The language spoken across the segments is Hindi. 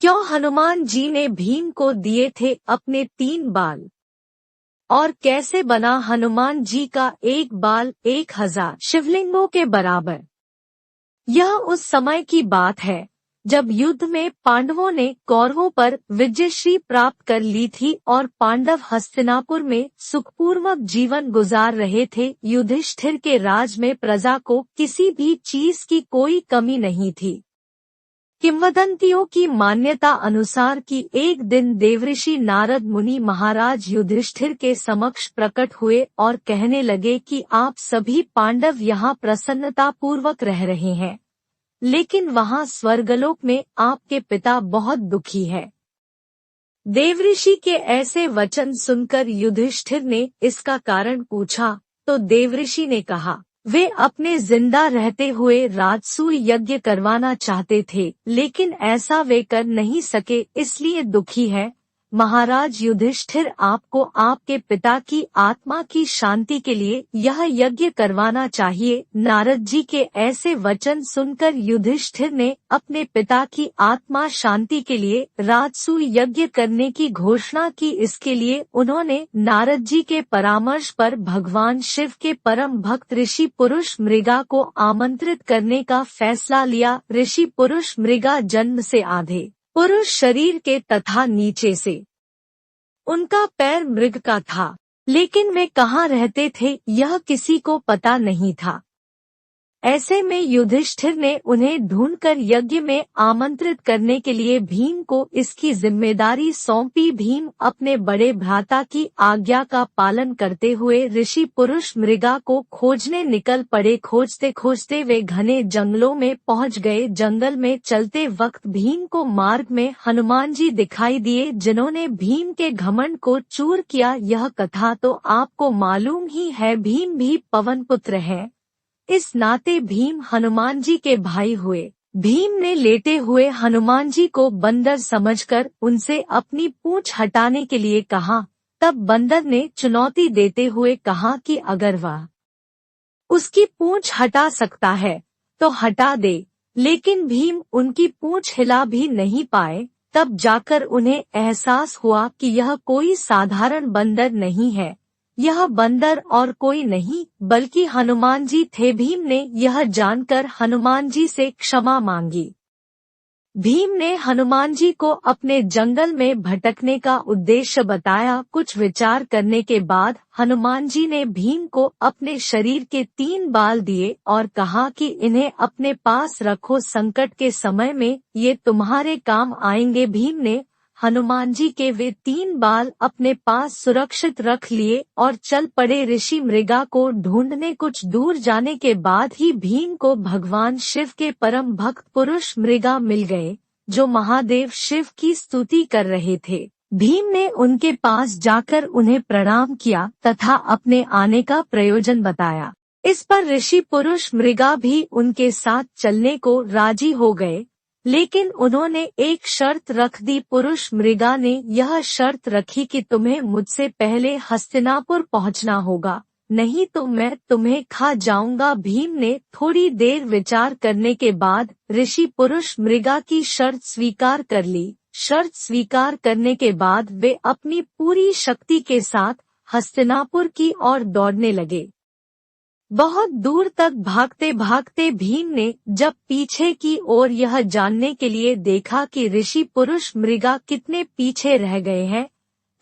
क्यों हनुमान जी ने भीम को दिए थे अपने 3 बाल? और कैसे बना हनुमान जी का एक बाल 1000 शिवलिंगों के बराबर? यह उस समय की बात है जब युद्ध में पांडवों ने कौरवों पर विजयश्री प्राप्त कर ली थी और पांडव हस्तिनापुर में सुखपूर्वक जीवन गुजार रहे थे। युधिष्ठिर के राज में प्रजा को किसी भी चीज की कोई कमी नहीं थी। किंवदंतियों की मान्यता अनुसार कि एक दिन देवऋषि नारद मुनि महाराज युधिष्ठिर के समक्ष प्रकट हुए और कहने लगे कि आप सभी पांडव यहाँ प्रसन्नता पूर्वक रह रहे हैं, लेकिन वहाँ स्वर्गलोक में आपके पिता बहुत दुखी है। देवऋषि के ऐसे वचन सुनकर युधिष्ठिर ने इसका कारण पूछा तो देवऋषि ने कहा, वे अपने जिंदा रहते हुए राजसूय यज्ञ करवाना चाहते थे, लेकिन ऐसा वे कर नहीं सके, इसलिए दुखी है। महाराज युधिष्ठिर, आपको आपके पिता की आत्मा की शांति के लिए यह यज्ञ करवाना चाहिए। नारद जी के ऐसे वचन सुनकर युधिष्ठिर ने अपने पिता की आत्मा शांति के लिए राजसूय यज्ञ करने की घोषणा की। इसके लिए उन्होंने नारद जी के परामर्श पर भगवान शिव के परम भक्त ऋषि पुरुष मृगा को आमंत्रित करने का फैसला लिया। ऋषि पुरुष मृगा जन्म से आधे पुरुष शरीर के तथा नीचे से उनका पैर मृग का था, लेकिन वे कहाँ रहते थे यह किसी को पता नहीं था। ऐसे में युधिष्ठिर ने उन्हें ढूंढकर यज्ञ में आमंत्रित करने के लिए भीम को इसकी जिम्मेदारी सौंपी। भीम अपने बड़े भ्राता की आज्ञा का पालन करते हुए ऋषि पुरुष मृगा को खोजने निकल पड़े। खोजते खोजते वे घने जंगलों में पहुंच गए। जंगल में चलते वक्त भीम को मार्ग में हनुमान जी दिखाई दिए, जिन्होंने भीम के घमंड को चूर किया। यह कथा तो आपको मालूम ही है, भीम भी पवन पुत्र है, इस नाते भीम हनुमान जी के भाई हुए। भीम ने लेटे हुए हनुमान जी को बंदर समझकर उनसे अपनी पूंछ हटाने के लिए कहा। तब बंदर ने चुनौती देते हुए कहा कि अगर वह उसकी पूंछ हटा सकता है तो हटा दे, लेकिन भीम उनकी पूंछ हिला भी नहीं पाए। तब जाकर उन्हें एहसास हुआ कि यह कोई साधारण बंदर नहीं है, यह बंदर और कोई नहीं बल्कि हनुमान जी थे। भीम ने यह जानकर हनुमान जी से क्षमा मांगी। भीम ने हनुमान जी को अपने जंगल में भटकने का उद्देश्य बताया। कुछ विचार करने के बाद हनुमान जी ने भीम को अपने शरीर के 3 बाल दिए और कहा कि इन्हें अपने पास रखो, संकट के समय में ये तुम्हारे काम आएंगे। भीम ने हनुमान जी के वे 3 बाल अपने पास सुरक्षित रख लिए और चल पड़े ऋषि मृगा को ढूंढने। कुछ दूर जाने के बाद ही भीम को भगवान शिव के परम भक्त पुरुष मृगा मिल गए, जो महादेव शिव की स्तुति कर रहे थे। भीम ने उनके पास जाकर उन्हें प्रणाम किया तथा अपने आने का प्रयोजन बताया। इस पर ऋषि पुरुष मृगा भी उनके साथ चलने को राजी हो गए, लेकिन उन्होंने एक शर्त रख दी। पुरुष मृगा ने यह शर्त रखी कि तुम्हें मुझसे पहले हस्तिनापुर पहुंचना होगा, नहीं तो मैं तुम्हें खा जाऊंगा। भीम ने थोड़ी देर विचार करने के बाद ऋषि पुरुष मृगा की शर्त स्वीकार कर ली। शर्त स्वीकार करने के बाद वे अपनी पूरी शक्ति के साथ हस्तिनापुर की ओर दौड़ने लगे। बहुत दूर तक भागते भागते भीम ने जब पीछे की ओर यह जानने के लिए देखा कि ऋषि पुरुष मृगा कितने पीछे रह गए हैं,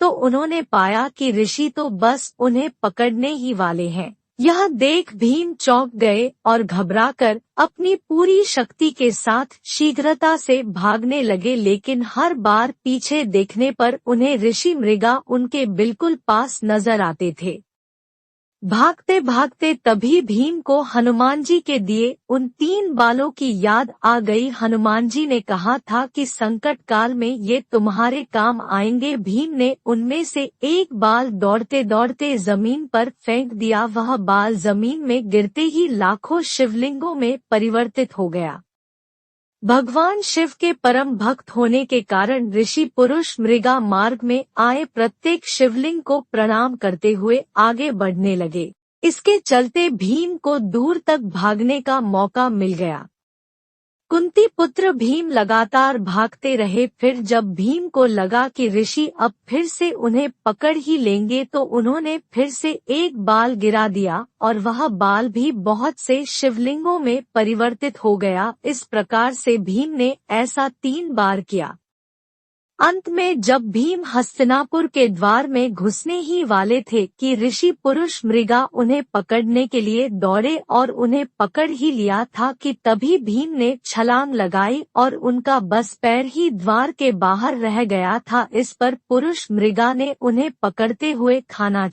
तो उन्होंने पाया कि ऋषि तो बस उन्हें पकड़ने ही वाले हैं। यह देख भीम चौंक गए और घबराकर अपनी पूरी शक्ति के साथ शीघ्रता से भागने लगे, लेकिन हर बार पीछे देखने पर उन्हें ऋषि मृगा उनके बिल्कुल पास नजर आते थे। भागते भागते तभी भीम को हनुमान जी के दिए उन 3 बालों की याद आ गई। हनुमान जी ने कहा था कि संकट काल में ये तुम्हारे काम आएंगे। भीम ने उनमें से एक बाल दौड़ते दौड़ते जमीन पर फेंक दिया। वह बाल जमीन में गिरते ही लाखों शिवलिंगों में परिवर्तित हो गया। भगवान शिव के परम भक्त होने के कारण ऋषि पुरुष मृगा मार्ग में आए प्रत्येक शिवलिंग को प्रणाम करते हुए आगे बढ़ने लगे। इसके चलते भीम को दूर तक भागने का मौका मिल गया। कुंती पुत्र भीम लगातार भागते रहे। फिर जब भीम को लगा कि ऋषि अब फिर से उन्हें पकड़ ही लेंगे तो उन्होंने फिर से एक बाल गिरा दिया और वह बाल भी बहुत से शिवलिंगों में परिवर्तित हो गया। इस प्रकार से भीम ने ऐसा 3 बार किया। अंत में जब भीम हस्तिनापुर के द्वार में घुसने ही वाले थे कि ऋषि पुरुष मृगा उन्हें पकड़ने के लिए दौड़े और उन्हें पकड़ ही लिया था कि तभी भीम ने छलांग लगाई और उनका बस पैर ही द्वार के बाहर रह गया था। इस पर पुरुष मृगा ने उन्हें पकड़ते हुए खाना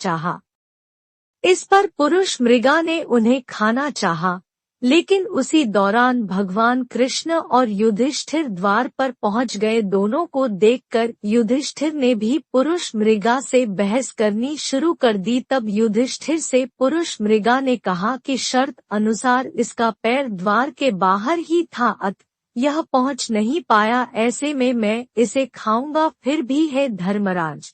चाहा। लेकिन उसी दौरान भगवान कृष्ण और युधिष्ठिर द्वार पर पहुंच गए। दोनों को देखकर युधिष्ठिर ने भी पुरुष मृगा से बहस करनी शुरू कर दी। तब युधिष्ठिर से पुरुष मृगा ने कहा कि शर्त अनुसार इसका पैर द्वार के बाहर ही था, अतः यह पहुंच नहीं पाया, ऐसे में मैं इसे खाऊंगा। फिर भी हे धर्मराज,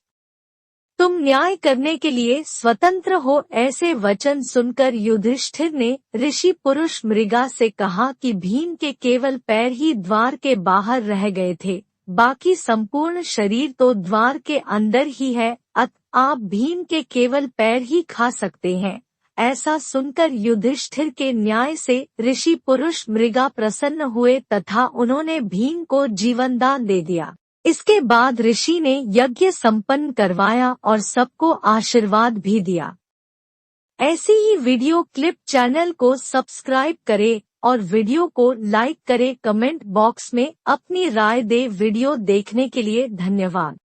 तुम न्याय करने के लिए स्वतंत्र हो। ऐसे वचन सुनकर युधिष्ठिर ने ऋषि पुरुष मृगा से कहा कि भीम के केवल पैर ही द्वार के बाहर रह गए थे, बाकी संपूर्ण शरीर तो द्वार के अंदर ही है, अतः आप भीम के केवल पैर ही खा सकते हैं। ऐसा सुनकर युधिष्ठिर के न्याय से ऋषि पुरुष मृगा प्रसन्न हुए तथा उन्होंने भीम को जीवनदान दे दिया। इसके बाद ऋषि ने यज्ञ संपन्न करवाया और सबको आशीर्वाद भी दिया। ऐसी ही वीडियो क्लिप चैनल को सब्सक्राइब करें और वीडियो को लाइक करें। कमेंट बॉक्स में अपनी राय दें। वीडियो देखने के लिए धन्यवाद।